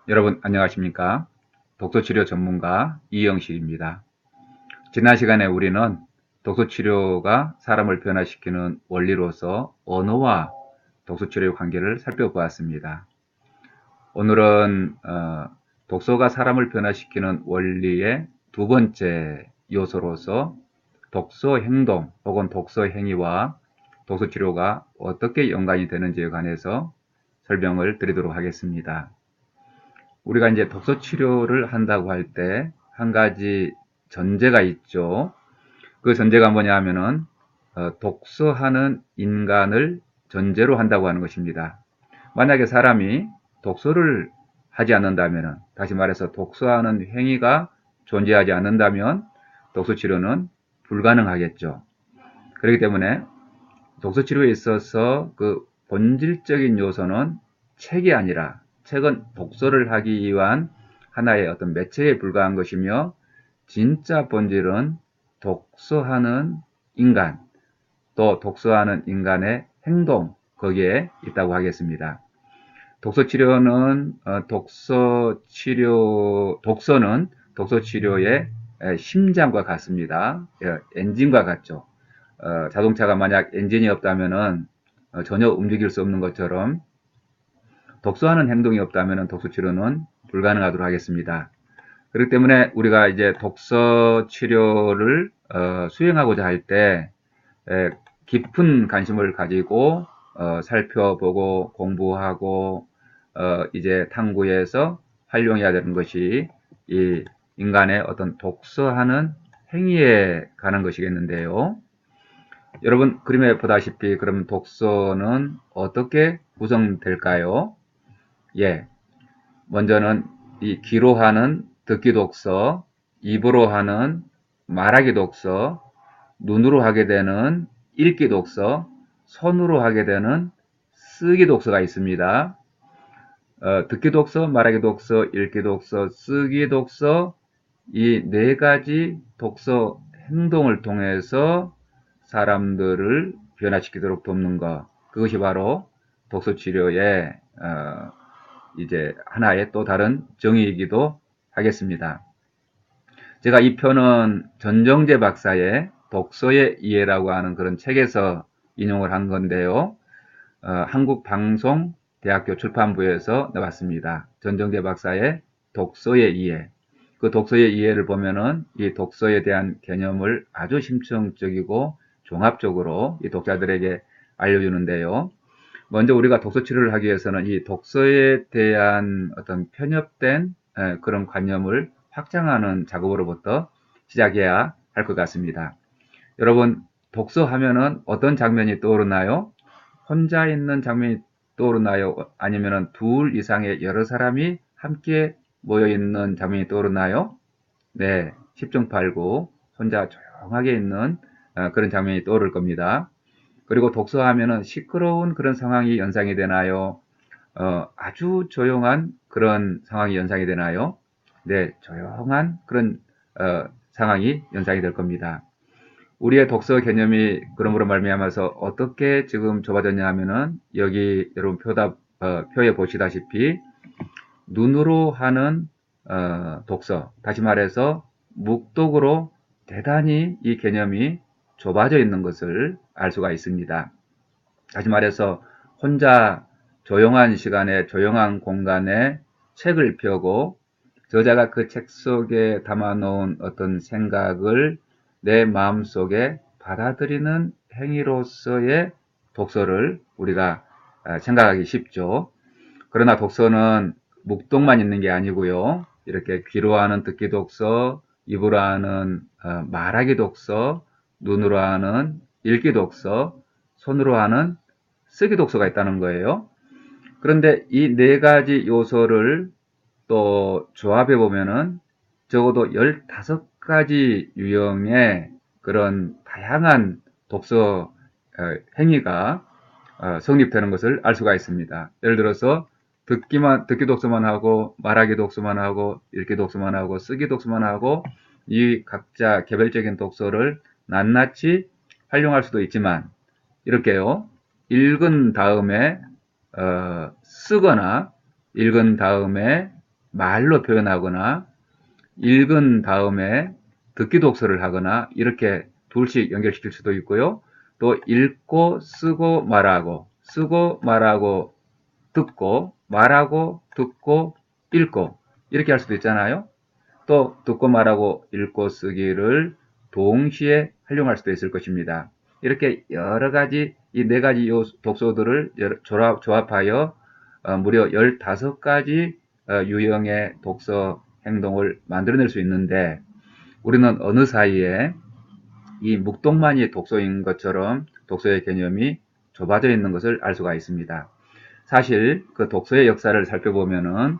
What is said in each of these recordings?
여러분 안녕하십니까? 독서치료 전문가 이영식입니다. 지난 시간에 우리는 독서치료가 사람을 변화시키는 원리로서 언어와 독서치료의 관계를 살펴보았습니다. 오늘은 독서가 사람을 변화시키는 원리의 두 번째 요소로서 독서 행동 혹은 독서 행위와 독서치료가 어떻게 연관이 되는지에 관해서 설명을 드리도록 하겠습니다. 우리가 이제 독서 치료를 한다고 할 때 한 가지 전제가 있죠. 그 전제가 뭐냐 하면은 독서하는 인간을 전제로 한다고 하는 것입니다. 만약에 사람이 독서를 하지 않는다면, 다시 말해서 독서하는 행위가 존재하지 않는다면 독서 치료는 불가능하겠죠. 그렇기 때문에 독서 치료에 있어서 그 본질적인 요소는 책이 아니라, 책은 독서를 하기 위한 하나의 어떤 매체에 불과한 것이며, 진짜 본질은 독서하는 인간, 또 독서하는 인간의 행동, 거기에 있다고 하겠습니다. 독서치료는 독서는 독서치료의 심장과 같습니다. 엔진과 같죠. 자동차가 만약 엔진이 없다면은 전혀 움직일 수 없는 것처럼 독서하는 행동이 없다면은 독서치료는 불가능하도록 하겠습니다. 그렇기 때문에 우리가 이제 독서 치료를 수행하고자 할 때 깊은 관심을 가지고 살펴보고 공부하고 이제 탐구해서 활용해야 되는 것이 이 인간의 어떤 독서하는 행위에 관한 것이겠는데요. 여러분 그림에 보다시피 그럼 독서는 어떻게 구성될까요? 예, 먼저는 이 귀로 하는 듣기 독서, 입으로 하는 말하기 독서, 눈으로 하게 되는 읽기 독서, 손으로 하게 되는 쓰기 독서가 있습니다. 듣기 독서, 말하기 독서, 읽기 독서, 쓰기 독서, 이 네 가지 독서 행동을 통해서 사람들을 변화시키도록 돕는 것, 그것이 바로 독서 치료의 이제 하나의 또 다른 정의이기도 하겠습니다. 제가 이 표는 전정재 박사의 독서의 이해라고 하는 그런 책에서 인용을 한 건데요. 한국방송대학교 출판부에서 나왔습니다. 전정재 박사의 독서의 이해. 그 독서의 이해를 보면은 이 독서에 대한 개념을 아주 심층적이고 종합적으로 이 독자들에게 알려주는데요. 먼저 우리가 독서 치료를 하기 위해서는 이 독서에 대한 어떤 편협된 그런 관념을 확장하는 작업으로부터 시작해야 할 것 같습니다. 여러분, 독서하면은 어떤 장면이 떠오르나요? 혼자 있는 장면이 떠오르나요? 아니면은 둘 이상의 여러 사람이 함께 모여 있는 장면이 떠오르나요? 네, 10중 8구 혼자 조용하게 있는 그런 장면이 떠오를 겁니다. 그리고 독서하면은 시끄러운 그런 상황이 연상이 되나요? 아주 조용한 그런 상황이 연상이 되나요? 네, 조용한 그런 상황이 연상이 될 겁니다. 우리의 독서 개념이 그러므로 말미암아서 어떻게 지금 좁아졌냐 하면은 여기 여러분 표에 보시다시피 눈으로 하는 독서, 다시 말해서 묵독으로 대단히 이 개념이 좁아져 있는 것을 알 수가 있습니다. 다시 말해서 혼자 조용한 시간에 조용한 공간에 책을 펴고 저자가 그 책 속에 담아놓은 어떤 생각을 내 마음속에 받아들이는 행위로서의 독서를 우리가 생각하기 쉽죠. 그러나 독서는 묵독만 있는 게 아니고요. 이렇게 귀로 하는 듣기 독서, 입으로 하는 말하기 독서, 눈으로 하는 읽기 독서, 손으로 하는 쓰기 독서가 있다는 거예요. 그런데 이 네 가지 요소를 또 조합해 보면은 적어도 15가지 유형의 그런 다양한 독서 행위가 성립되는 것을 알 수가 있습니다. 예를 들어서 듣기 독서만 하고, 말하기 독서만 하고, 읽기 독서만 하고, 쓰기 독서만 하고, 이 각자 개별적인 독서를 낱낱이 활용할 수도 있지만, 이렇게요, 읽은 다음에, 쓰거나, 읽은 다음에, 말로 표현하거나 읽은 다음에 듣기 독서를 하거나 이렇게 둘씩 연결시킬 수도 있고요. 또 읽고 쓰고 말하고 쓰고 말하고 듣고 말하고 듣고 읽고 이렇게 할 수도 있잖아요. 또 듣고 말하고 읽고 쓰기를 동시에 활용할 수도 있을 것입니다. 이렇게 여러 가지 이 네 가지 독소들을 조합하여 무려 15가지 유형의 독서 행동을 만들어낼 수 있는데 우리는 어느 사이에 이 묵독만이 독서인 것처럼 독서의 개념이 좁아져 있는 것을 알 수가 있습니다. 사실 그 독서의 역사를 살펴보면은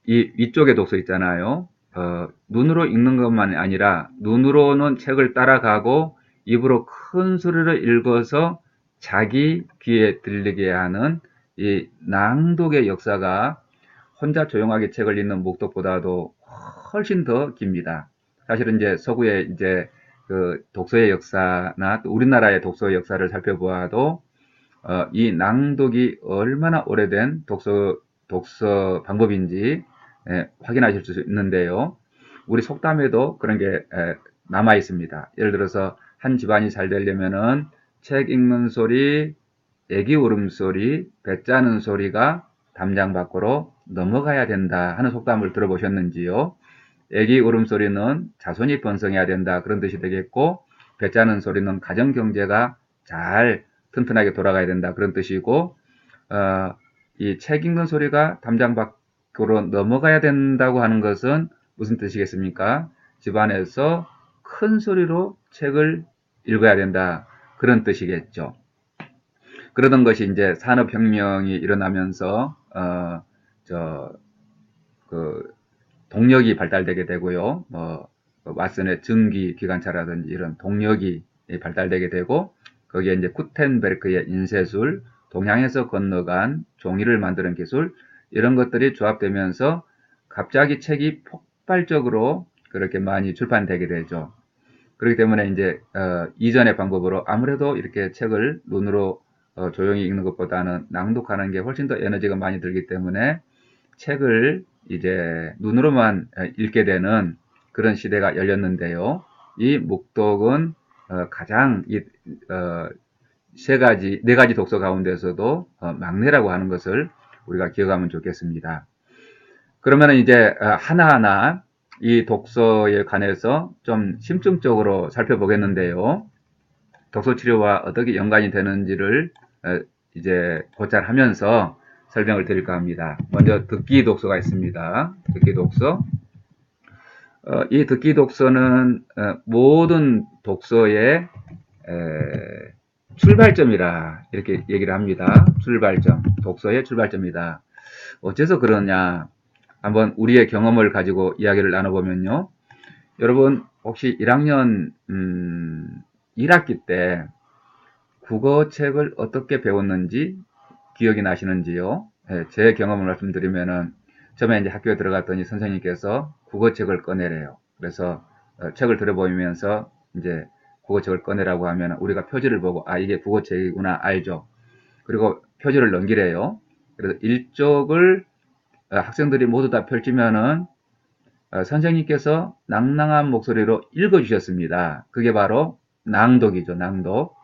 이 위쪽에 독서 있잖아요. 눈으로 읽는 것만 아니라 눈으로는 책을 따라가고 입으로 큰 소리로 읽어서 자기 귀에 들리게 하는 이 낭독의 역사가 혼자 조용하게 책을 읽는 목독보다도 훨씬 더 깁니다. 사실은 이제 서구의 이제 그 독서의 역사나 또 우리나라의 독서의 역사를 살펴보아도 이 낭독이 얼마나 오래된 독서 방법인지 확인하실 수 있는데요. 우리 속담에도 그런 게 남아 있습니다. 예를 들어서 한 집안이 잘 되려면은 책 읽는 소리, 애기 울음소리, 배 짜는 소리가 담장 밖으로 넘어가야 된다 하는 속담을 들어보셨는지요? 애기 울음소리는 자손이 번성해야 된다 그런 뜻이 되겠고 배 짜는 소리는 가정 경제가 잘 튼튼하게 돌아가야 된다 그런 뜻이고 이 책 읽는 소리가 담장 밖으로 넘어가야 된다고 하는 것은 무슨 뜻이겠습니까? 집안에서 큰 소리로 책을 읽어야 된다 그런 뜻이겠죠. 그러던 것이 이제 산업혁명이 일어나면서 동력이 발달되게 되고요. 왓슨의 증기 기관차라든지 이런 동력이 발달되게 되고 거기에 이제 구텐베르크의 인쇄술, 동양에서 건너간 종이를 만드는 기술 이런 것들이 조합되면서 갑자기 책이 폭발적으로 그렇게 많이 출판되게 되죠. 그렇기 때문에 이제 이전의 방법으로 아무래도 이렇게 책을 눈으로 조용히 읽는 것보다는 낭독하는 게 훨씬 더 에너지가 많이 들기 때문에 책을 이제 눈으로만 읽게 되는 그런 시대가 열렸는데요. 이 묵독은 가장 네 가지 독서 가운데서도 막내라고 하는 것을 우리가 기억하면 좋겠습니다. 그러면 이제 하나하나 이 독서에 관해서 좀 심층적으로 살펴보겠는데요. 독서 치료와 어떻게 연관이 되는지를 이제 고찰하면서 설명을 드릴까 합니다. 먼저 듣기 독서가 있습니다. 듣기 독서. 이 듣기 독서는 모든 독서의 출발점이라 이렇게 얘기를 합니다. 출발점, 독서의 출발점이다. 어째서 그러냐? 한번 우리의 경험을 가지고 이야기를 나눠보면요. 여러분 혹시 1학년 1학기 때 국어책을 어떻게 배웠는지 기억이 나시는지요? 제 경험을 말씀드리면은 처음에 이제 학교에 들어갔더니 선생님께서 국어책을 꺼내래요. 그래서 책을 들어보면서 이제 국어책을 꺼내라고 하면 우리가 표지를 보고 이게 국어책이구나 알죠. 그리고 표지를 넘기래요. 그래서 일쪽을 학생들이 모두 다 펼치면은 선생님께서 낭낭한 목소리로 읽어주셨습니다. 그게 바로 낭독이죠. 낭독.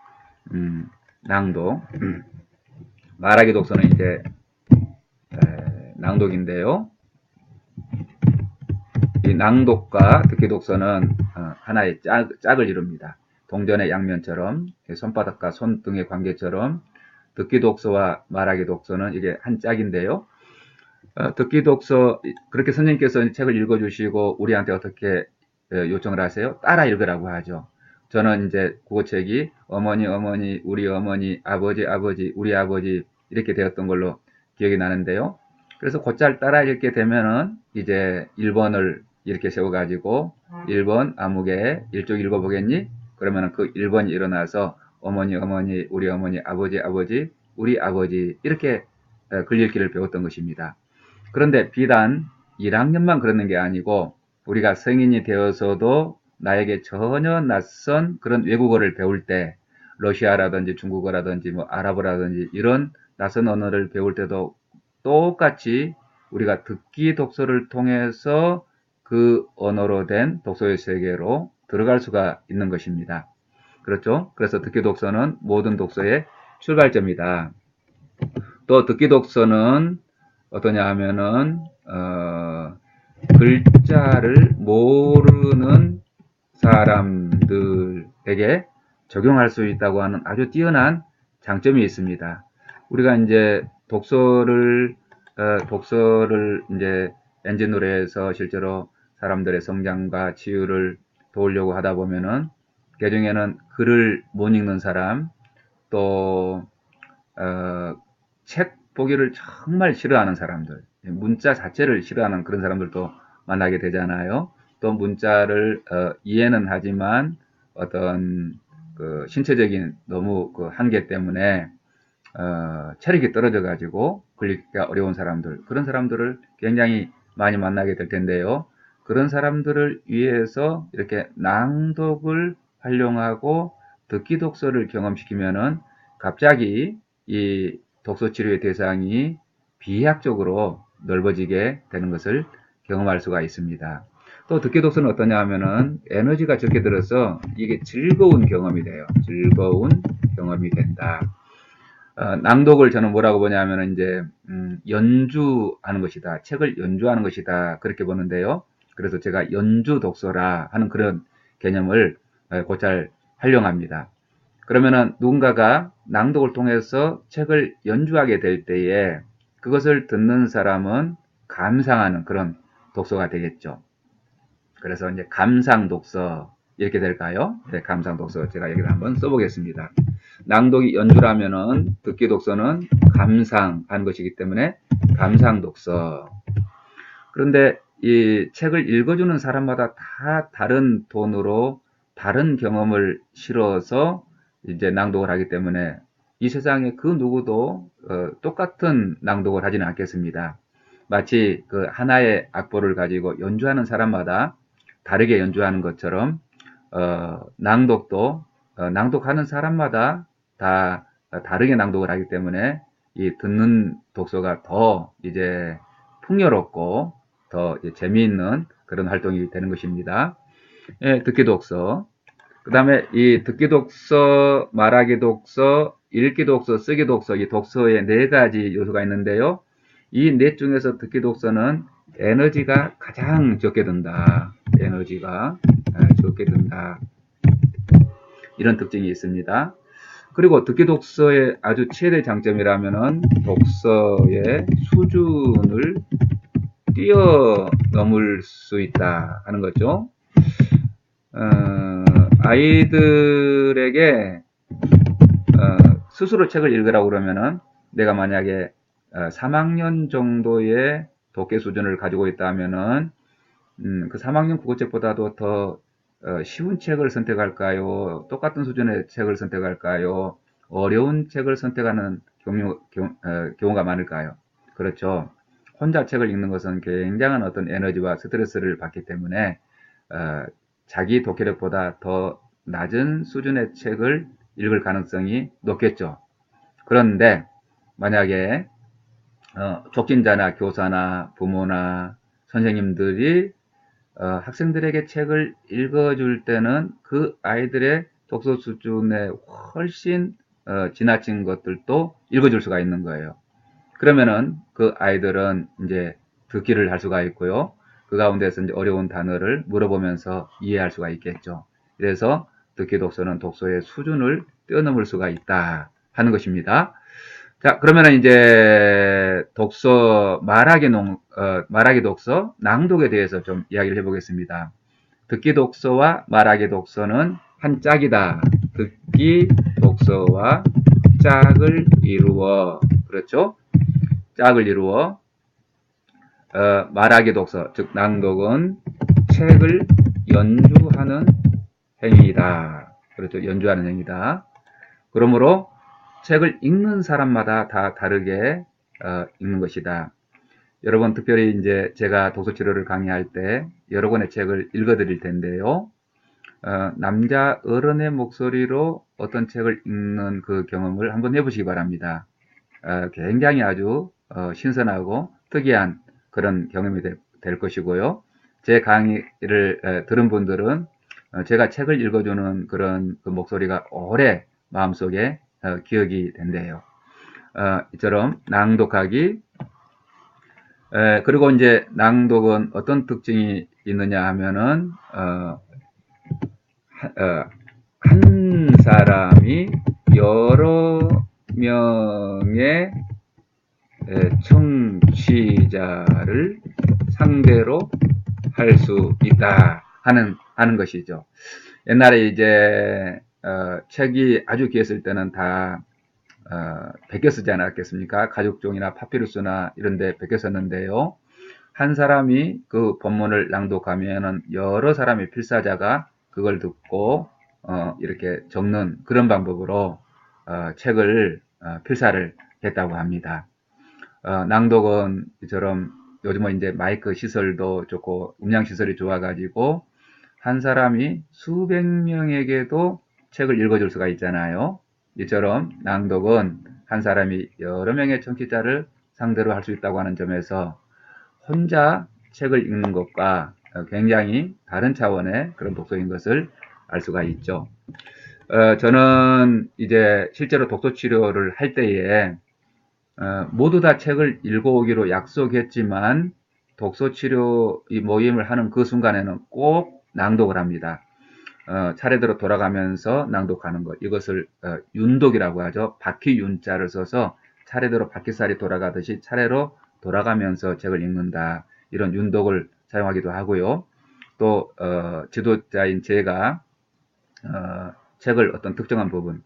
낭독. 말하기 독서는 이제 낭독인데요. 이 낭독과 듣기 독서는 하나의 짝을 이룹니다. 동전의 양면처럼 손바닥과 손등의 관계처럼 듣기 독서와 말하기 독서는 이게 한 짝인데요. 듣기 독서 그렇게 선생님께서 책을 읽어주시고 우리한테 어떻게 요청을 하세요? 따라 읽으라고 하죠. 저는 이제 국어책이 어머니 우리 어머니 아버지 우리 아버지 이렇게 되었던 걸로 기억이 나는데요. 그래서 곧잘 따라 읽게 되면은 이제 1번을 이렇게 세워가지고 1번 아무개 1쪽 읽어보겠니? 그러면은 그 1번이 일어나서 어머니 우리 어머니 아버지 우리 아버지 이렇게 글읽기를 배웠던 것입니다. 그런데 비단 1학년만 그러는 게 아니고 우리가 성인이 되어서도 나에게 전혀 낯선 그런 외국어를 배울 때 러시아라든지 중국어라든지 뭐 아랍어라든지 이런 낯선 언어를 배울 때도 똑같이 우리가 듣기 독서를 통해서 그 언어로 된 독서의 세계로 들어갈 수가 있는 것입니다. 그렇죠? 그래서 듣기 독서는 모든 독서의 출발점이다. 또 듣기 독서는 어떠냐 하면은 글자를 모르는 사람들에게 적용할 수 있다고 하는 아주 뛰어난 장점이 있습니다. 우리가 이제 독서를 이제 엔진으로 해서 실제로 사람들의 성장과 치유를 도우려고 하다 보면은 그중에는 글을 못 읽는 사람, 또 책 보기를 정말 싫어하는 사람들, 문자 자체를 싫어하는 그런 사람들도 만나게 되잖아요. 또 문자를 이해는 하지만 어떤 그 신체적인 너무 그 한계 때문에 체력이 떨어져 가지고 글리기가 어려운 사람들, 그런 사람들을 굉장히 많이 만나게 될 텐데요. 그런 사람들을 위해서 이렇게 낭독을 활용하고 듣기 독서를 경험시키면은 갑자기 이 독서 치료의 대상이 비약적으로 넓어지게 되는 것을 경험할 수가 있습니다. 또 듣기 독서는 어떠냐 하면은 에너지가 적게 들어서 이게 즐거운 경험이 돼요. 즐거운 경험이 된다. 낭독을 저는 뭐라고 보냐면은 이제 연주하는 것이다. 책을 연주하는 것이다. 그렇게 보는데요. 그래서 제가 연주 독서라 하는 그런 개념을 곧잘 활용합니다. 그러면은 누군가가 낭독을 통해서 책을 연주하게 될 때에 그것을 듣는 사람은 감상하는 그런 독서가 되겠죠. 그래서 이제 감상 독서 이렇게 될까요? 네, 감상 독서 제가 여기다 한번 써보겠습니다. 낭독이 연주라면은 듣기 독서는 감상하는 것이기 때문에 감상 독서. 그런데 이 책을 읽어주는 사람마다 다 다른 돈으로 다른 경험을 실어서 이제 낭독을 하기 때문에 이 세상에 그 누구도 똑같은 낭독을 하지는 않겠습니다. 마치 그 하나의 악보를 가지고 연주하는 사람마다 다르게 연주하는 것처럼 낭독도 낭독하는 사람마다 다 다르게 낭독을 하기 때문에 이 듣는 독서가 더 이제 풍요롭고 더 재미있는 그런 활동이 되는 것입니다. 예, 듣기 독서. 그 다음에 이 듣기 독서, 말하기 독서, 읽기 독서, 쓰기 독서, 이 독서에 네 가지 요소가 있는데요. 이 넷 중에서 듣기 독서는 에너지가 가장 적게 든다. 에너지가 적게 든다. 이런 특징이 있습니다. 그리고 듣기 독서의 아주 최대 장점이라면은 독서의 수준을 뛰어넘을 수 있다 하는 거죠. 아이들에게 스스로 책을 읽으라고 그러면은 내가 만약에 3학년 정도의 독해 수준을 가지고 있다면은 그 3학년 국어책보다도 더 쉬운 책을 선택할까요? 똑같은 수준의 책을 선택할까요? 어려운 책을 선택하는 경우가 많을까요? 그렇죠. 혼자 책을 읽는 것은 굉장한 어떤 에너지와 스트레스를 받기 때문에 자기 독해력보다 더 낮은 수준의 책을 읽을 가능성이 높겠죠. 그런데 만약에 촉진자나 교사나 부모나 선생님들이 학생들에게 책을 읽어줄 때는 그 아이들의 독서 수준에 훨씬 지나친 것들도 읽어줄 수가 있는 거예요. 그러면은 그 아이들은 이제 듣기를 할 수가 있고요. 그 가운데서 이제 어려운 단어를 물어보면서 이해할 수가 있겠죠. 그래서 듣기 독서는 독서의 수준을 뛰어넘을 수가 있다 하는 것입니다. 자, 그러면은 이제 독서, 말하기 독서, 낭독에 대해서 좀 이야기를 해보겠습니다. 듣기 독서와 말하기 독서는 한 짝이다. 듣기 독서와 짝을 이루어, 그렇죠? 짝을 이루어, 말하기 독서, 즉 낭독은 책을 연주하는 행위이다. 그렇죠? 연주하는 행위다. 그러므로 책을 읽는 사람마다 다 다르게 읽는 것이다. 여러분, 특별히 이제 제가 독서 치료를 강의할 때 여러 권의 책을 읽어 드릴 텐데요. 남자 어른의 목소리로 어떤 책을 읽는 그 경험을 한번 해보시기 바랍니다. 굉장히 아주 신선하고 특이한 그런 경험이 될 것이고요. 제 강의를 들은 분들은 제가 책을 읽어주는 그런 그 목소리가 오래 마음속에 기억이 된대요. 이처럼 낭독하기. 그리고 이제 낭독은 어떤 특징이 있느냐 하면은 한 사람이 여러 명의 청취자를 상대로 할 수 있다 하는 것이죠. 옛날에 이제 책이 아주 귀했을 때는 다 베껴 쓰지 않았겠습니까? 가죽종이나 파피루스나 이런 데 베껴 썼는데요. 한 사람이 그 본문을 낭독하면은 여러 사람의 필사자가 그걸 듣고 이렇게 적는 그런 방법으로 책을 필사를 했다고 합니다. 낭독은 이처럼 요즘은 이제 마이크 시설도 좋고 음량 시설이 좋아가지고 한 사람이 수백 명에게도 책을 읽어줄 수가 있잖아요. 이처럼 낭독은 한 사람이 여러 명의 청취자를 상대로 할 수 있다고 하는 점에서 혼자 책을 읽는 것과 굉장히 다른 차원의 그런 독서인 것을 알 수가 있죠. 저는 이제 실제로 독서 치료를 할 때에 모두 다 책을 읽어오기로 약속했지만 독서 치료 이 모임을 하는 그 순간에는 꼭 낭독을 합니다. 차례대로 돌아가면서 낭독하는 것. 이것을 윤독이라고 하죠. 바퀴 윤자를 써서 차례대로 바퀴살이 돌아가듯이 차례로 돌아가면서 책을 읽는다. 이런 윤독을 사용하기도 하고요. 또 지도자인 제가 책을 어떤 특정한 부분,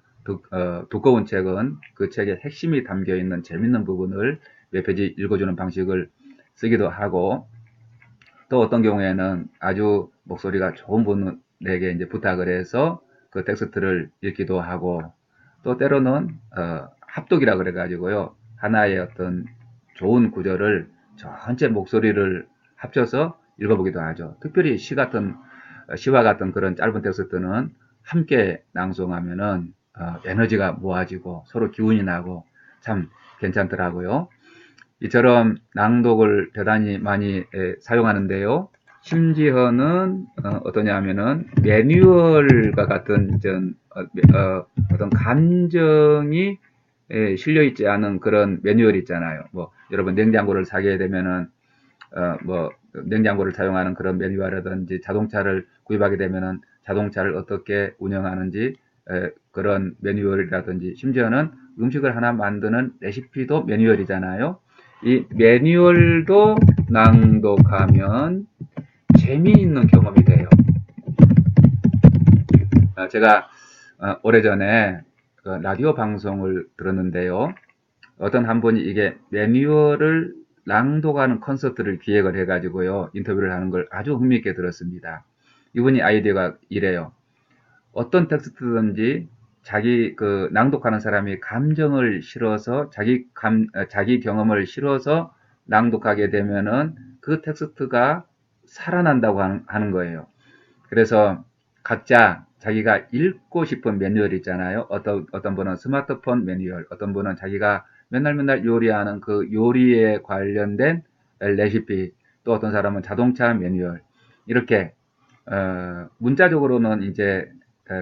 두꺼운 책은 그 책의 핵심이 담겨있는 재밌는 부분을 몇 페이지 읽어주는 방식을 쓰기도 하고, 또 어떤 경우에는 아주 목소리가 좋은 분에게 이제 부탁을 해서 그 텍스트를 읽기도 하고, 또 때로는 합독이라 그래가지고요, 하나의 어떤 좋은 구절을 전체 목소리를 합쳐서 읽어보기도 하죠. 특별히 시와 같은 그런 짧은 텍스트는 함께 낭송하면은 에너지가 모아지고 서로 기운이 나고 참 괜찮더라고요. 이처럼 낭독을 대단히 많이 사용하는데요. 심지어는 어떠냐 하면은 매뉴얼과 같은 어떤 감정이 실려 있지 않은 그런 매뉴얼 있잖아요. 뭐 여러분 냉장고를 사게 되면은 뭐 냉장고를 사용하는 그런 매뉴얼이라든지 자동차를 구입하게 되면은 자동차를 어떻게 운영하는지 그런 매뉴얼이라든지 심지어는 음식을 하나 만드는 레시피도 매뉴얼이잖아요. 이 매뉴얼도 낭독하면 재미있는 경험이 돼요. 제가 오래전에 라디오 방송을 들었는데요. 어떤 한 분이 이게 매뉴얼을 낭독하는 콘서트를 기획을 해가지고요. 인터뷰를 하는 걸 아주 흥미있게 들었습니다. 이분이 아이디어가 이래요. 어떤 텍스트든지 자기 그 낭독하는 사람이 감정을 실어서 자기 경험을 실어서 낭독하게 되면은 그 텍스트가 살아난다고 하는 거예요. 그래서 각자 자기가 읽고 싶은 매뉴얼 있잖아요. 어떤 분은 스마트폰 매뉴얼, 어떤 분은 자기가 맨날 요리하는 그 요리에 관련된 레시피, 또 어떤 사람은 자동차 매뉴얼, 이렇게 문자적으로는 이제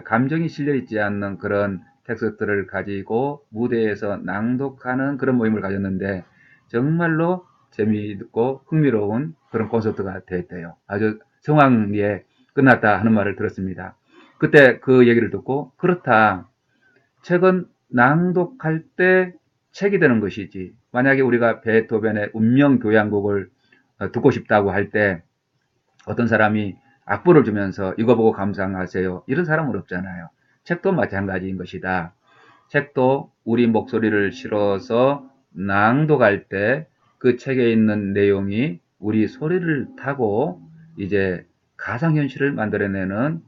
감정이 실려 있지 않는 그런 텍스트를 가지고 무대에서 낭독하는 그런 모임을 가졌는데 정말로 재미있고 흥미로운 그런 콘서트가 됐대요. 아주 성황리에 끝났다 하는 말을 들었습니다. 그때 그 얘기를 듣고 그렇다. 책은 낭독할 때 책이 되는 것이지. 만약에 우리가 베토벤의 운명교향곡을 듣고 싶다고 할 때 어떤 사람이 악보를 주면서 이거 보고 감상하세요. 이런 사람은 없잖아요. 책도 마찬가지인 것이다. 책도 우리 목소리를 실어서 낭독할 때 그 책에 있는 내용이 우리 소리를 타고 이제 가상현실을 만들어내는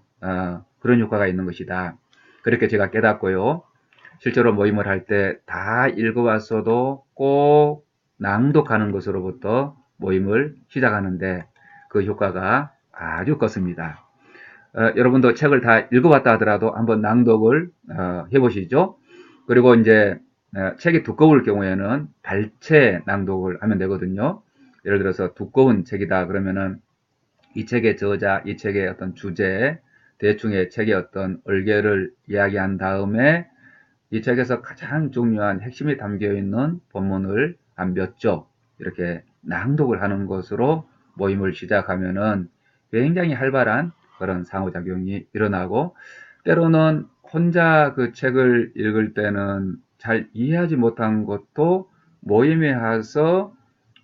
그런 효과가 있는 것이다. 그렇게 제가 깨닫고요. 실제로 모임을 할 때 다 읽어왔어도 꼭 낭독하는 것으로부터 모임을 시작하는데 그 효과가 아주 컸습니다. 여러분도 책을 다 읽어봤다 하더라도 한번 낭독을 해보시죠. 그리고 이제 책이 두꺼울 경우에는 발췌 낭독을 하면 되거든요. 예를 들어서 두꺼운 책이다 그러면은 이 책의 저자, 이 책의 어떤 주제, 대충의 책의 어떤 얼개를 이야기한 다음에 이 책에서 가장 중요한 핵심이 담겨 있는 본문을 한 몇 쪽 이렇게 낭독을 하는 것으로 모임을 시작하면은 굉장히 활발한 그런 상호작용이 일어나고, 때로는 혼자 그 책을 읽을 때는 잘 이해하지 못한 것도 모임에 와서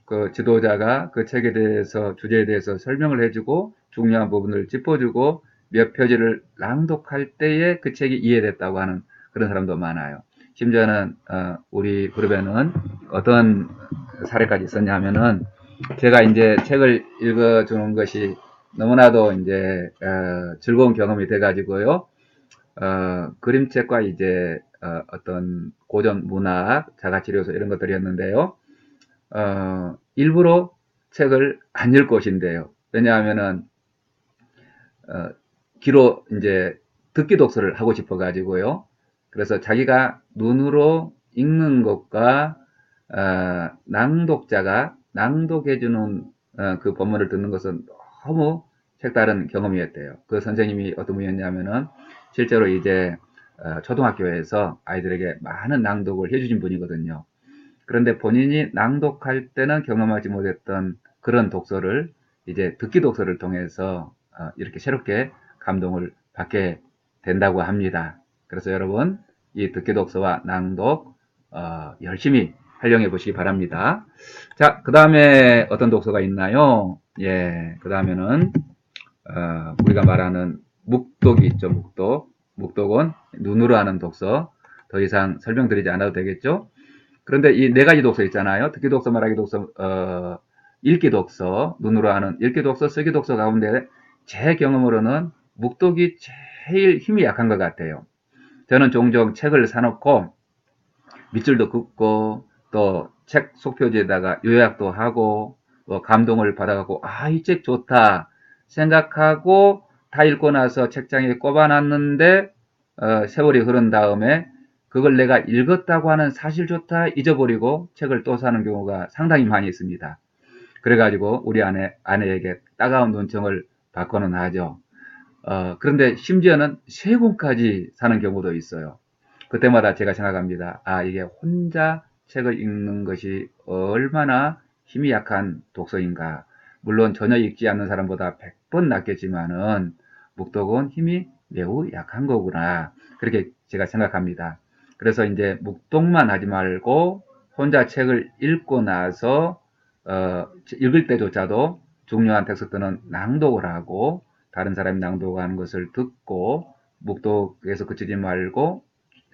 그 지도자가 그 책에 대해서, 주제에 대해서 설명을 해주고 중요한 부분을 짚어주고 몇 페이지를 낭독할 때에 그 책이 이해됐다고 하는 그런 사람도 많아요. 심지어는 우리 그룹에는 어떤 사례까지 있었냐 하면은, 제가 이제 책을 읽어주는 것이 너무나도 이제 즐거운 경험이 돼가지고요. 그림책과 이제 어떤 고전 문학, 자가치료서 이런 것들이었는데요. 일부러 책을 안 읽을 것인데요. 왜냐하면은 귀로 이제 듣기 독서를 하고 싶어 가지고요. 그래서 자기가 눈으로 읽는 것과 낭독자가 낭독해주는 그 본문을 듣는 것은 너무 색다른 경험이었대요. 그 선생님이 어떤 분이었냐면은 실제로 이제 초등학교에서 아이들에게 많은 낭독을 해주신 분이거든요. 그런데 본인이 낭독할 때는 경험하지 못했던 그런 독서를 이제 듣기 독서를 통해서 이렇게 새롭게 감동을 받게 된다고 합니다. 그래서 여러분, 이 듣기 독서와 낭독 열심히 활용해 보시기 바랍니다. 자, 그 다음에 어떤 독서가 있나요? 예, 그 다음에는 우리가 말하는 묵독이 있죠. 묵독. 묵독은 눈으로 하는 독서. 더 이상 설명드리지 않아도 되겠죠? 그런데 이 네 가지 독서 있잖아요. 듣기 독서, 말하기 독서, 읽기 독서, 눈으로 하는 읽기 독서, 쓰기 독서 가운데 제 경험으로는 묵독이 제일 힘이 약한 것 같아요. 저는 종종 책을 사놓고 밑줄도 긋고 또 책 속표지에다가 요약도 하고 또 감동을 받아갖고 이 책 좋다 생각하고 다 읽고 나서 책장에 꼽아놨는데 세월이 흐른 다음에 그걸 내가 읽었다고 하는 사실조차 잊어버리고 책을 또 사는 경우가 상당히 많이 있습니다. 그래가지고 우리 아내에게 따가운 눈총을 받고는 하죠. 그런데 심지어는 세 권까지 사는 경우도 있어요. 그때마다 제가 생각합니다. 이게 혼자 책을 읽는 것이 얼마나 힘이 약한 독서인가. 물론 전혀 읽지 않는 사람보다 100번 낫겠지만은 묵독은 힘이 매우 약한 거구나. 그렇게 제가 생각합니다. 그래서 이제 묵독만 하지 말고 혼자 책을 읽고 나서 읽을 때조차도 중요한 텍스트는 낭독을 하고 다른 사람이 낭독하는 것을 듣고 묵독에서 그치지 말고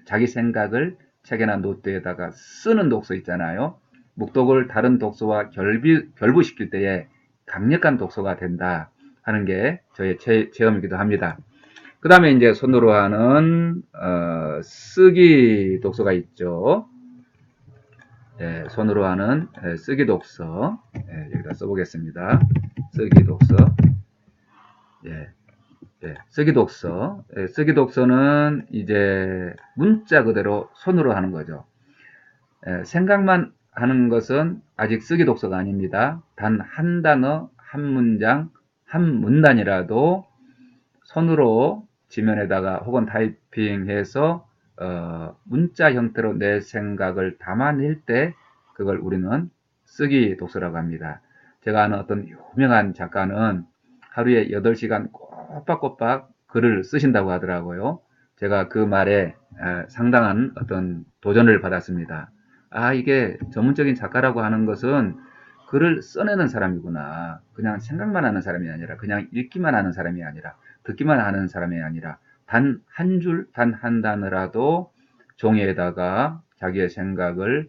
자기 생각을 책이나 노트에다가 쓰는 독서 있잖아요. 묵독을 다른 독서와 결부시킬 때에 강력한 독서가 된다 하는 게 저의 체험이기도 합니다. 그 다음에 이제 손으로 하는 쓰기 독서가 있죠. 예, 손으로 하는 쓰기 독서. 여기다 써보겠습니다. 쓰기 독서. 예, 쓰기 독서. 쓰기 독서는 이제 문자 그대로 손으로 하는 거죠. 생각만 하는 것은 아직 쓰기 독서가 아닙니다. 단 한 단어, 한 문장, 한 문단이라도 손으로 지면에다가 혹은 타이핑해서 문자 형태로 내 생각을 담아낼 때 그걸 우리는 쓰기 독서라고 합니다. 제가 아는 어떤 유명한 작가는 하루에 8시간 꼬박꼬박 글을 쓰신다고 하더라고요. 제가 그 말에 상당한 어떤 도전을 받았습니다. 이게 전문적인 작가라고 하는 것은 글을 써내는 사람이구나. 그냥 생각만 하는 사람이 아니라, 그냥 읽기만 하는 사람이 아니라, 듣기만 하는 사람이 아니라, 단 한 줄, 단 한 단어라도 종이에다가 자기의 생각을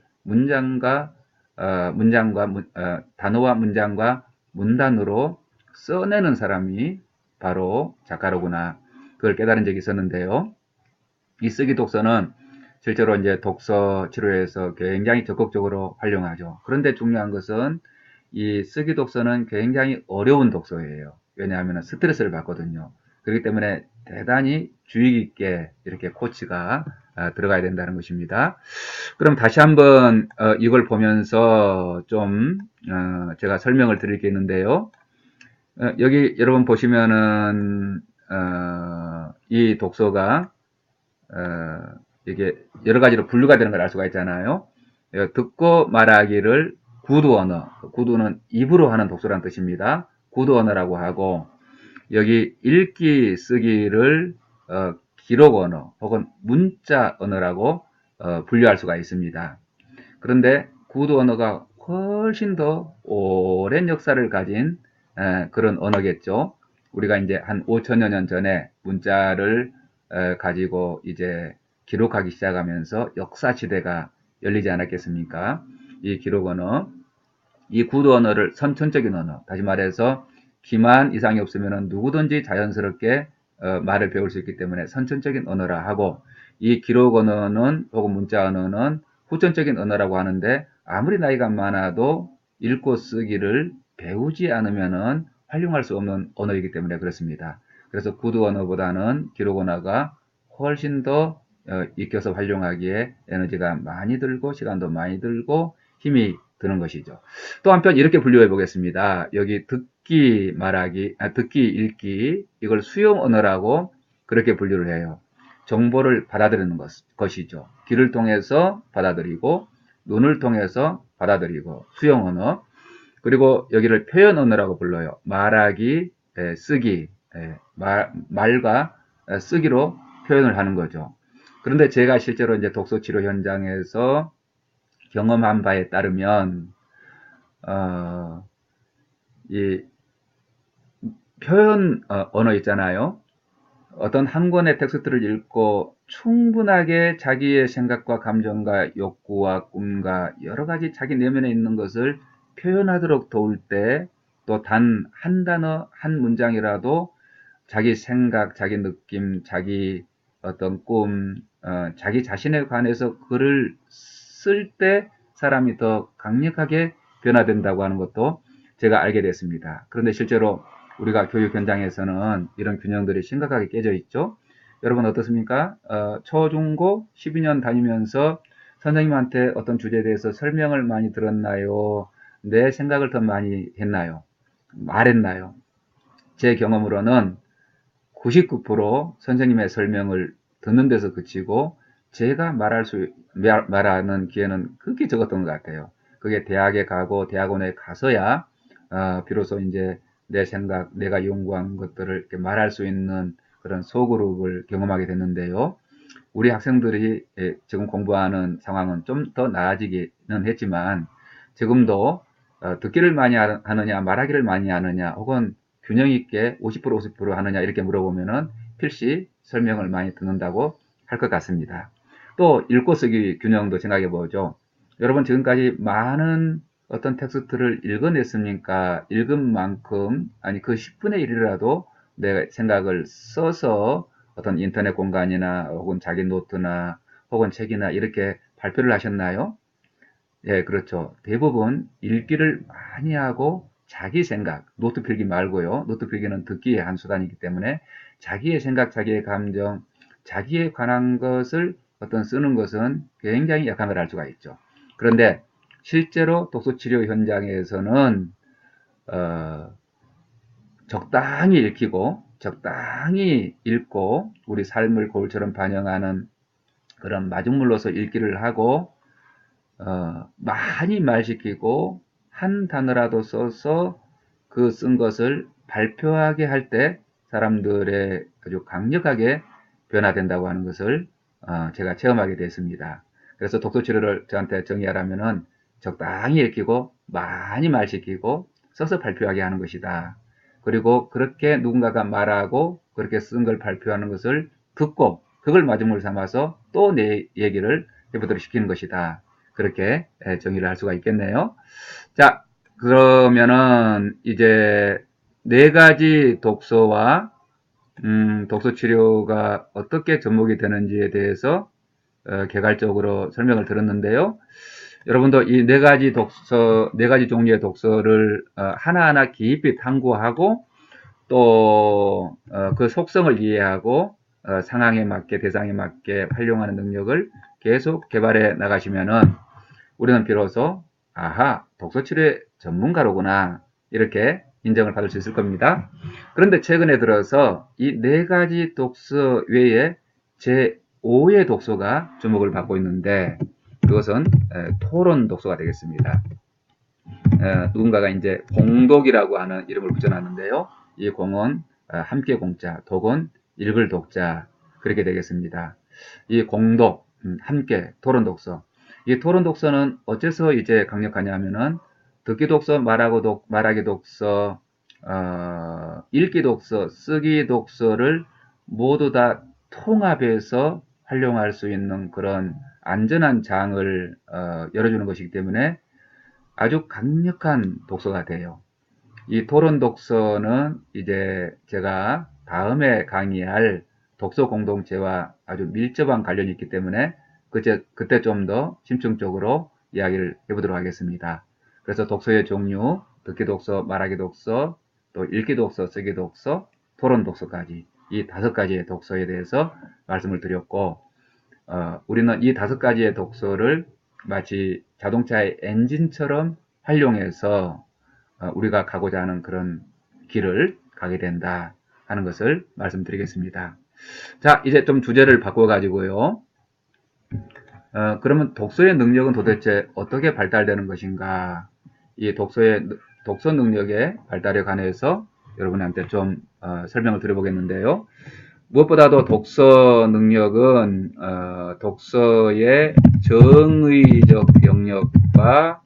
단어와 문장과 문단으로 써내는 사람이 바로 작가로구나. 그걸 깨달은 적이 있었는데요. 이 쓰기 독서는 실제로 이제 독서 치료에서 굉장히 적극적으로 활용하죠. 그런데 중요한 것은 이 쓰기 독서는 굉장히 어려운 독서예요. 왜냐하면 스트레스를 받거든요. 그렇기 때문에 대단히 주의 깊게 이렇게 코치가 들어가야 된다는 것입니다. 그럼 다시 한번 이걸 보면서 좀 제가 설명을 드리겠는데요. 여기 여러분 보시면은 이 독서가 이게 여러 가지로 분류가 되는 걸 알 수가 있잖아요. 듣고 말하기를 구두 언어, 구두는 입으로 하는 독서라는 뜻입니다. 구두 언어라고 하고, 여기 읽기 쓰기를 기록 언어 혹은 문자 언어라고 분류할 수가 있습니다. 그런데 구두 언어가 훨씬 더 오랜 역사를 가진 그런 언어겠죠. 우리가 이제 한 5천여 년 전에 문자를 가지고 이제 기록하기 시작하면서 역사 시대가 열리지 않았겠습니까? 이 기록 언어, 이 구두 언어를 선천적인 언어, 다시 말해서 기만 이상이 없으면 누구든지 자연스럽게 말을 배울 수 있기 때문에 선천적인 언어라 하고, 이 기록 언어는 혹은 문자 언어는 후천적인 언어라고 하는데, 아무리 나이가 많아도 읽고 쓰기를 배우지 않으면 활용할 수 없는 언어이기 때문에 그렇습니다. 그래서 구두 언어보다는 기록 언어가 훨씬 더 익혀서 활용하기에 에너지가 많이 들고 시간도 많이 들고 힘이 드는 것이죠. 또 한편 이렇게 분류해 보겠습니다. 여기 듣기 말하기, 듣기 읽기, 이걸 수용 언어라고 그렇게 분류를 해요. 정보를 받아들이는 것이죠. 귀를 통해서 받아들이고 눈을 통해서 받아들이고 수용 언어. 그리고 여기를 표현 언어라고 불러요. 말하기, 쓰기, 말과 쓰기로 표현을 하는 거죠. 그런데 제가 실제로 이제 독서 치료 현장에서 경험한 바에 따르면 이 표현 언어 있잖아요. 어떤 한 권의 텍스트를 읽고 충분하게 자기의 생각과 감정과 욕구와 꿈과 여러 가지 자기 내면에 있는 것을 표현하도록 도울 때, 또 단 한 단어, 한 문장이라도 자기 생각, 자기 느낌, 자기 어떤 꿈, 자기 자신에 관해서 글을 쓸 때 사람이 더 강력하게 변화된다고 하는 것도 제가 알게 됐습니다. 그런데 실제로 우리가 교육 현장에서는 이런 균형들이 심각하게 깨져 있죠. 여러분 어떻습니까? 초, 중, 고 12년 다니면서 선생님한테 어떤 주제에 대해서 설명을 많이 들었나요? 내 생각을 더 많이 했나요? 말했나요? 제 경험으로는 99% 선생님의 설명을 듣는 데서 그치고 제가 말하는 기회는 그렇게 적었던 것 같아요. 그게 대학에 가고 대학원에 가서야 비로소 이제 내 생각, 내가 연구한 것들을 이렇게 말할 수 있는 그런 소그룹을 경험하게 됐는데요. 우리 학생들이 지금 공부하는 상황은 좀 더 나아지기는 했지만, 지금도 듣기를 많이 하느냐, 말하기를 많이 하느냐, 혹은 균형 있게 50% 50% 하느냐 이렇게 물어보면은 필시 설명을 많이 듣는다고 할 것 같습니다. 또 읽고 쓰기 균형도 생각해 보죠. 여러분 지금까지 많은 어떤 텍스트를 읽어냈습니까? 읽은 만큼, 아니 그 10분의 1이라도 내 생각을 써서 어떤 인터넷 공간이나 혹은 자기 노트나 혹은 책이나 이렇게 발표를 하셨나요? 예, 그렇죠. 대부분 읽기를 많이 하고 자기 생각, 노트 필기 말고요. 노트 필기는 듣기의 한 수단이기 때문에 자기의 생각, 자기의 감정, 자기에 관한 것을 어떤 쓰는 것은 굉장히 약한 걸 알 수가 있죠. 그런데 실제로 독서치료 현장에서는 적당히 읽히고 적당히 읽고 우리 삶을 거울처럼 반영하는 그런 마중물로서 읽기를 하고 많이 말시키고 한 단어라도 써서 그 쓴 것을 발표하게 할 때 사람들의 아주 강력하게 변화된다고 하는 것을 제가 체험하게 됐습니다. 그래서 독서치료를 저한테 정의하라면은 적당히 읽히고 많이 말시키고 써서 발표하게 하는 것이다. 그리고 그렇게 누군가가 말하고 그렇게 쓴 걸 발표하는 것을 듣고 그걸 마중물 삼아서 또 내 얘기를 해보도록 시키는 것이다. 그렇게 정의를 할 수가 있겠네요. 자, 그러면은 이제 네 가지 독서와 독서 치료가 어떻게 접목이 되는지에 대해서 개괄적으로 설명을 들었는데요. 여러분도 이 네 가지 종류의 독서를 하나하나 깊이 탐구하고 또 그 속성을 이해하고 상황에 맞게 대상에 맞게 활용하는 능력을 계속 개발해 나가시면은 우리는 비로소 아하 독서 치료의 전문가로구나 이렇게 인정을 받을 수 있을 겁니다. 그런데 최근에 들어서 이 네 가지 독서 외에 제5의 독서가 주목을 받고 있는데 그것은 토론 독서가 되겠습니다. 누군가가 이제 공독이라고 하는 이름을 붙여놨는데요. 이 공은 함께 공자, 독은 읽을 독자 그렇게 되겠습니다. 이 공독, 함께 토론 독서. 이 토론 독서는 어째서 이제 강력하냐 하면은 듣기 독서, 말하기 독서, 읽기 독서, 쓰기 독서를 모두 다 통합해서 활용할 수 있는 그런 안전한 장을 열어주는 것이기 때문에 아주 강력한 독서가 돼요. 이 토론 독서는 이제 제가 다음에 강의할 독서 공동체와 아주 밀접한 관련이 있기 때문에 그때 좀 더 심층적으로 이야기를 해보도록 하겠습니다. 그래서 독서의 종류, 듣기 독서, 말하기 독서, 또 읽기 독서, 쓰기 독서, 토론 독서까지 이 5가지의 독서에 대해서 말씀을 드렸고, 우리는 이 5가지의 독서를 마치 자동차의 엔진처럼 활용해서 우리가 가고자 하는 그런 길을 가게 된다 하는 것을 말씀드리겠습니다. 자, 이제 좀 주제를 바꿔가지고요. 그러면 독서의 능력은 도대체 어떻게 발달되는 것인가? 이 독서 능력의 발달에 관해서 여러분한테 좀 설명을 드려보겠는데요. 무엇보다도 독서 능력은 독서의 정의적 영역과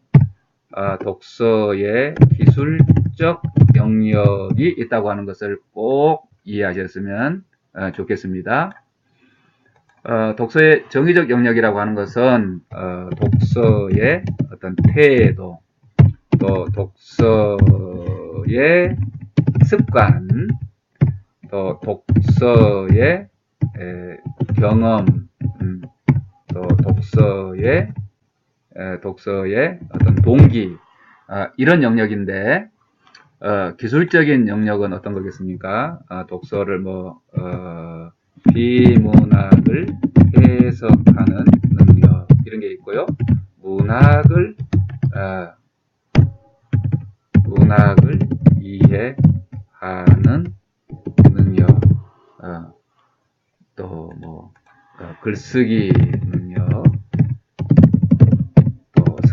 독서의 기술적 영역이 있다고 하는 것을 꼭 이해하셨으면 좋겠습니다. 독서의 정의적 영역이라고 하는 것은 독서의 어떤 태도, 또 독서의 습관, 또 독서의 경험, 또 독서의 어떤 동기, 이런 영역인데 기술적인 영역은 어떤 거겠습니까? 독서를 비문학을 해석하는 능력 이런 게 있고요. 문학을 이해하는 능력, 또 글쓰기 능력, 또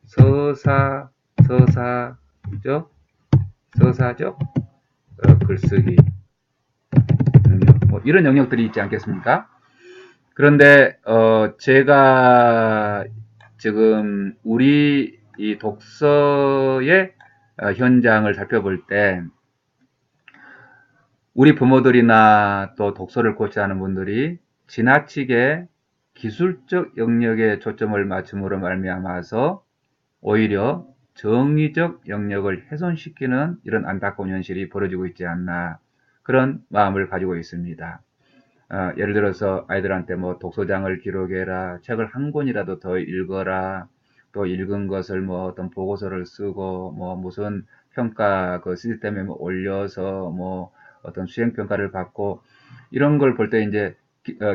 서사적 글쓰기 능력, 이런 영역들이 있지 않겠습니까? 그런데 제가 지금 우리 이 독서의 현장을 살펴볼 때 우리 부모들이나 또 독서를 고치하는 분들이 지나치게 기술적 영역에 초점을 맞춤으로 말미암아서 오히려 정의적 영역을 훼손시키는 이런 안타까운 현실이 벌어지고 있지 않나 그런 마음을 가지고 있습니다. 예를 들어서 아이들한테 독서장을 기록해라, 책을 한 권이라도 더 읽어라, 또 읽은 것을 어떤 보고서를 쓰고 무슨 평가 그 시스템에 올려서 어떤 수행 평가를 받고 이런 걸 볼 때 이제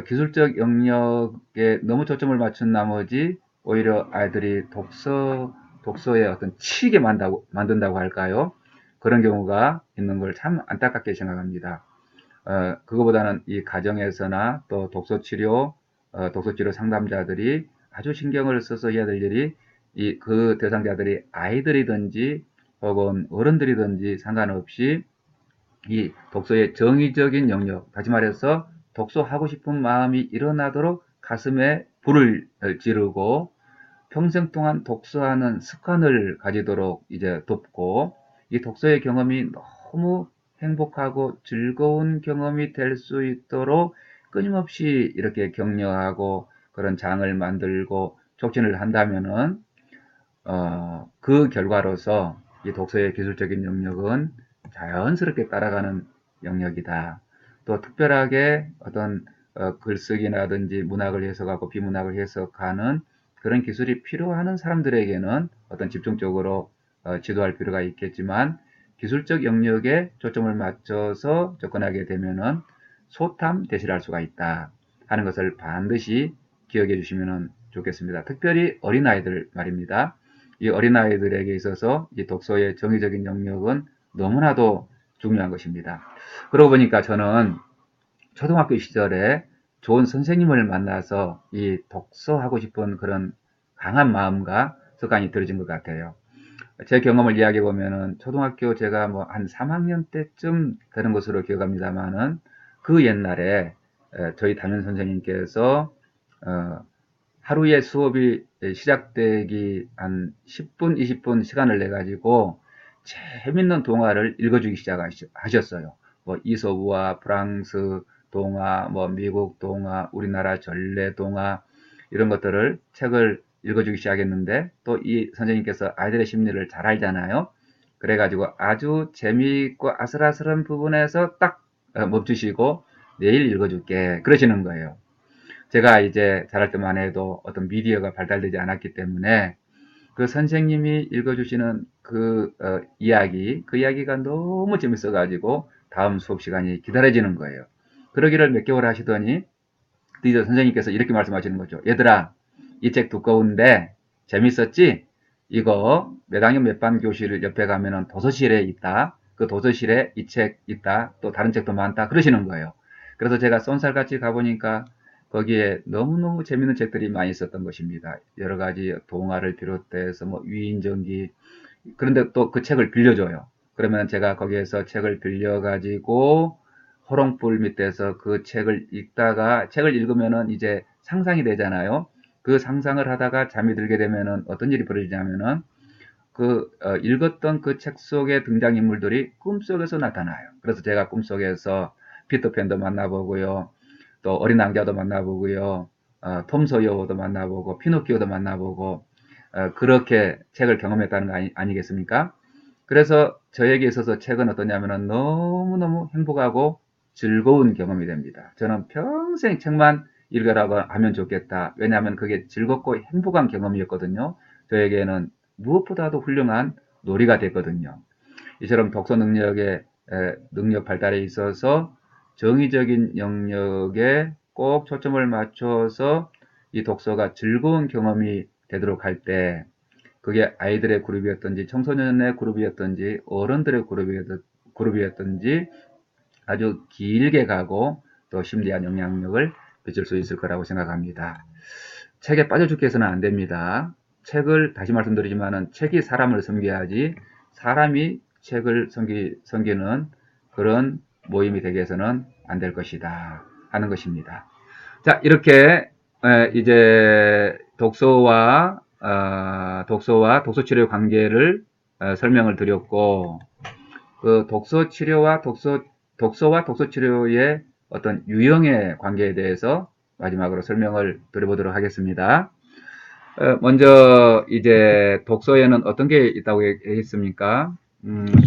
기술적 영역에 너무 초점을 맞춘 나머지 오히려 아이들이 독서에 어떤 치이게 만든다고 할까요? 그런 경우가 있는 걸 참 안타깝게 생각합니다. 그거보다는 이 가정에서나 또 독서치료 상담자들이 아주 신경을 써서 해야 될 일이 그 대상자들이 아이들이든지 혹은 어른들이든지 상관없이 이 독서의 정의적인 영역, 다시 말해서 독서하고 싶은 마음이 일어나도록 가슴에 불을 지르고 평생 동안 독서하는 습관을 가지도록 이제 돕고 이 독서의 경험이 너무 행복하고 즐거운 경험이 될 수 있도록 끊임없이 이렇게 격려하고 그런 장을 만들고 촉진을 한다면은 그 결과로서 이 독서의 기술적인 영역은 자연스럽게 따라가는 영역이다. 또 특별하게 어떤 글쓰기라든지 문학을 해석하고 비문학을 해석하는 그런 기술이 필요하는 사람들에게는 어떤 집중적으로 지도할 필요가 있겠지만 기술적 영역에 초점을 맞춰서 접근하게 되면은 소탐 대실할 수가 있다 하는 것을 반드시 기억해 주시면 좋겠습니다. 특별히 어린아이들 말입니다. 이 어린아이들에게 있어서 이 독서의 정의적인 영역은 너무나도 중요한 것입니다. 그러고 보니까 저는 초등학교 시절에 좋은 선생님을 만나서 이 독서하고 싶은 그런 강한 마음과 습관이 들어진 것 같아요. 제 경험을 이야기해 보면은 초등학교 제가 뭐 한 3학년 때쯤 되는 것으로 기억합니다만은 그 옛날에 저희 담임 선생님께서 어, 하루에 수업이 시작되기 한 10분, 20분 시간을 내 가지고 재밌는 동화를 읽어주기 시작하셨어요. 뭐 이솝우와 프랑스 동화, 뭐 미국 동화, 우리나라 전래 동화 이런 것들을 책을 읽어주기 시작했는데 또 이 선생님께서 아이들의 심리를 잘 알잖아요. 그래가지고 아주 재미있고 아슬아슬한 부분에서 딱 멈추시고 내일 읽어줄게 그러시는 거예요. 제가 이제 자랄 때만 해도 어떤 미디어가 발달되지 않았기 때문에 그 선생님이 읽어주시는 그 이야기, 그 이야기가 너무 재밌어가지고 다음 수업 시간이 기다려지는 거예요. 그러기를 몇 개월 하시더니 드디어 선생님께서 이렇게 말씀하시는 거죠. 얘들아, 이 책 두꺼운데 재밌었지? 이거 몇 학년 몇 반 교실 옆에 가면은 도서실에 있다. 그 도서실에 이 책 있다. 또 다른 책도 많다. 그러시는 거예요. 그래서 제가 쏜살같이 가보니까 거기에 너무너무 재밌는 책들이 많이 있었던 것입니다. 여러 가지 동화를 비롯해서 뭐 위인전기. 그런데 또 그 책을 빌려줘요. 그러면 제가 거기에서 책을 빌려가지고 호롱불 밑에서 그 책을 읽다가 책을 읽으면은 이제 상상이 되잖아요. 그 상상을 하다가 잠이 들게 되면은 어떤 일이 벌어지냐면은 그 읽었던 그 책 속의 등장인물들이 꿈속에서 나타나요. 그래서 제가 꿈속에서 피터팬도 만나보고요. 또 어린 왕자도 만나보고요. 톰 소여도 만나보고 피노키오도 만나보고 그렇게 책을 경험했다는 거 아니겠습니까? 그래서 저에게 있어서 책은 어떠냐면은 너무너무 행복하고 즐거운 경험이 됩니다. 저는 평생 책만 읽으라고 하면 좋겠다. 왜냐하면 그게 즐겁고 행복한 경험이었거든요. 저에게는 무엇보다도 훌륭한 놀이가 됐거든요. 이처럼 독서 능력의 능력 발달에 있어서 정의적인 영역에 꼭 초점을 맞춰서 이 독서가 즐거운 경험이 되도록 할 때 그게 아이들의 그룹이었든지 청소년의 그룹이었든지 어른들의 그룹이었든지 아주 길게 가고 또 심리한 영향력을 미칠 수 있을 거라고 생각합니다. 책에 빠져 죽게 해서는 안 됩니다. 책을 다시 말씀드리지만은 책이 사람을 섬겨야지 사람이 책을 섬기는 그런 모임이 되게 해서는 안 될 것이다 하는 것입니다. 자, 이렇게 이제 독서와 독서 치료의 관계를 설명을 드렸고 그 독서 치료와 독서와 독서 치료의 어떤 유형의 관계에 대해서 마지막으로 설명을 드려보도록 하겠습니다. 먼저 이제 독서에는 어떤 게 있다고 했습니까?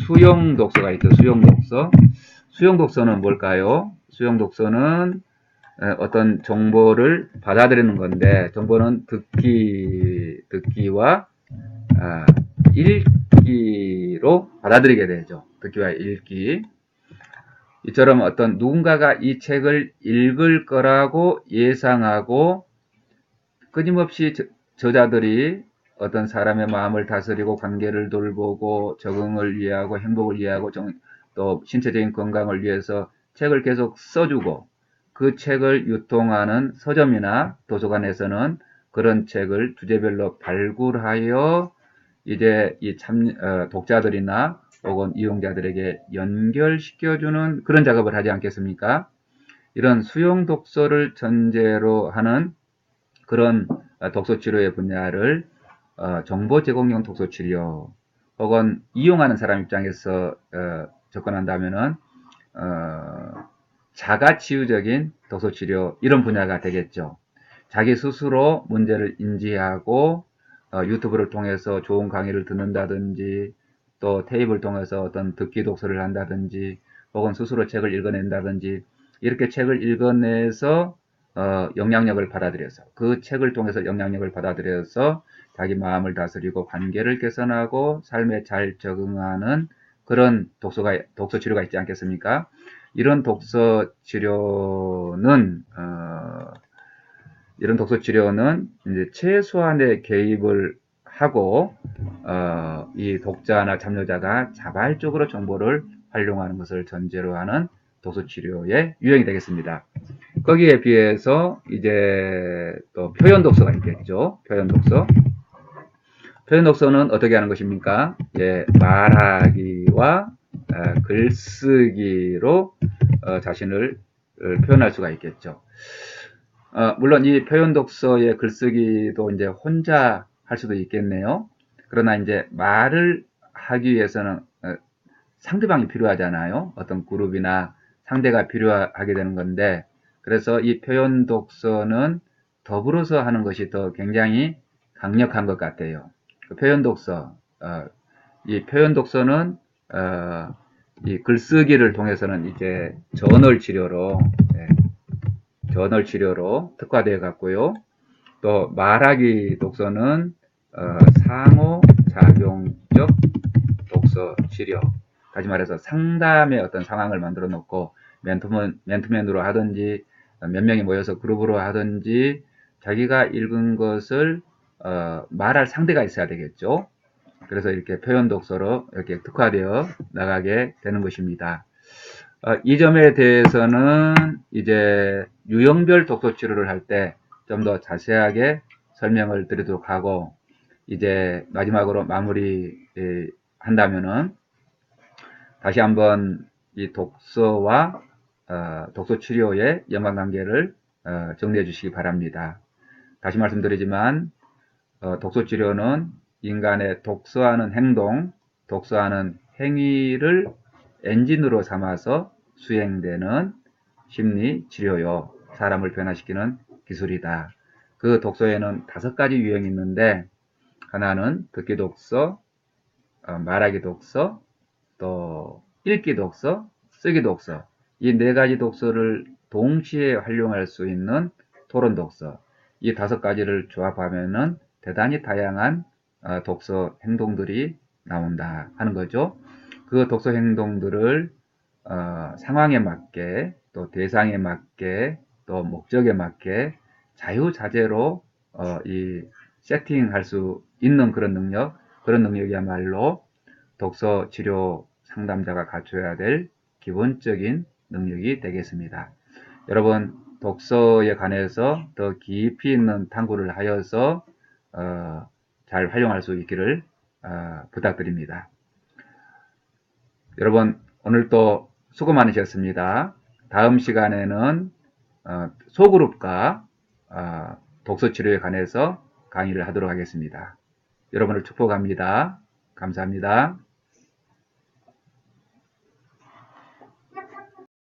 수용 독서가 있죠. 수용 독서. 수용 독서는 뭘까요? 수용 독서는 어떤 정보를 받아들이는 건데 정보는 듣기와 읽기로 받아들이게 되죠. 듣기와 읽기. 이처럼 어떤 누군가가 이 책을 읽을 거라고 예상하고 끊임없이 저자들이 어떤 사람의 마음을 다스리고 관계를 돌보고 적응을 위하고 행복을 위하고 또 신체적인 건강을 위해서 책을 계속 써주고 그 책을 유통하는 서점이나 도서관에서는 그런 책을 주제별로 발굴하여 이제 독자들이나 혹은 이용자들에게 연결시켜주는 그런 작업을 하지 않겠습니까? 이런 수용 독서를 전제로 하는 그런 독서 치료의 분야를 정보 제공용 독서 치료 혹은 이용하는 사람 입장에서 접근한다면은 자가치유적인 독서 치료 이런 분야가 되겠죠. 자기 스스로 문제를 인지하고 유튜브를 통해서 좋은 강의를 듣는다든지 또 테이프를 통해서 어떤 듣기 독서를 한다든지 혹은 스스로 책을 읽어낸다든지 이렇게 책을 읽어내서 영향력을 받아들여서 그 책을 통해서 영향력을 받아들여서 자기 마음을 다스리고 관계를 개선하고 삶에 잘 적응하는 그런 독서 치료가 있지 않겠습니까? 이런 독서 치료는 이제 최소한의 개입을 하고 이 독자나 참여자가 자발적으로 정보를 활용하는 것을 전제로 하는 독서 치료의 유형이 되겠습니다. 거기에 비해서 이제 또 표현 독서가 있겠죠. 표현 독서. 표현 독서는 어떻게 하는 것입니까? 예, 말하기와 글쓰기로 자신을 표현할 수가 있겠죠. 물론 이 표현 독서의 글쓰기도 이제 혼자 할 수도 있겠네요. 그러나 이제 말을 하기 위해서는 상대방이 필요하잖아요. 어떤 그룹이나 상대가 필요하게 되는 건데, 그래서 이 표현 독서는 더불어서 하는 것이 더 굉장히 강력한 것 같아요. 그 표현 독서, 이 표현 독서는 이 글쓰기를 통해서는 이제 저널 치료로 특화되어 갔고요. 또 말하기 독서는 상호작용적 독서 치료, 다시 말해서 상담의 어떤 상황을 만들어 놓고 맨투맨으로 하든지 몇 명이 모여서 그룹으로 하든지 자기가 읽은 것을 말할 상대가 있어야 되겠죠. 그래서 이렇게 표현 독서로 이렇게 특화되어 나가게 되는 것입니다. 이 점에 대해서는 이제 유형별 독서 치료를 할 때 좀 더 자세하게 설명을 드리도록 하고, 이제 마지막으로 마무리 한다면은 다시 한번 이 독서와 독서 치료의 연관관계를 정리해 주시기 바랍니다. 다시 말씀드리지만 독서 치료는 인간의 독서하는 행동, 독서하는 행위를 엔진으로 삼아서 수행되는 심리 치료요, 사람을 변화시키는 기술이다. 그 독서에는 5가지 유형이 있는데, 하나는 듣기 독서, 말하기 독서, 또 읽기 독서, 쓰기 독서, 이 4가지 독서를 동시에 활용할 수 있는 토론 독서, 이 5가지를 조합하면은 대단히 다양한 독서 행동들이 나온다 하는 거죠. 그 독서 행동들을 상황에 맞게, 또 대상에 맞게, 또 목적에 맞게 자유자재로 이 세팅할 수 있는 그런 능력이야말로 독서 치료 상담자가 갖춰야 될 기본적인 능력이 되겠습니다. 여러분, 독서에 관해서 더 깊이 있는 탐구를 하여서 잘 활용할 수 있기를 부탁드립니다. 여러분, 오늘도 수고 많으셨습니다. 다음 시간에는 소그룹과 독서 치료에 관해서 강의를 하도록 하겠습니다. 여러분을 축복합니다. 감사합니다.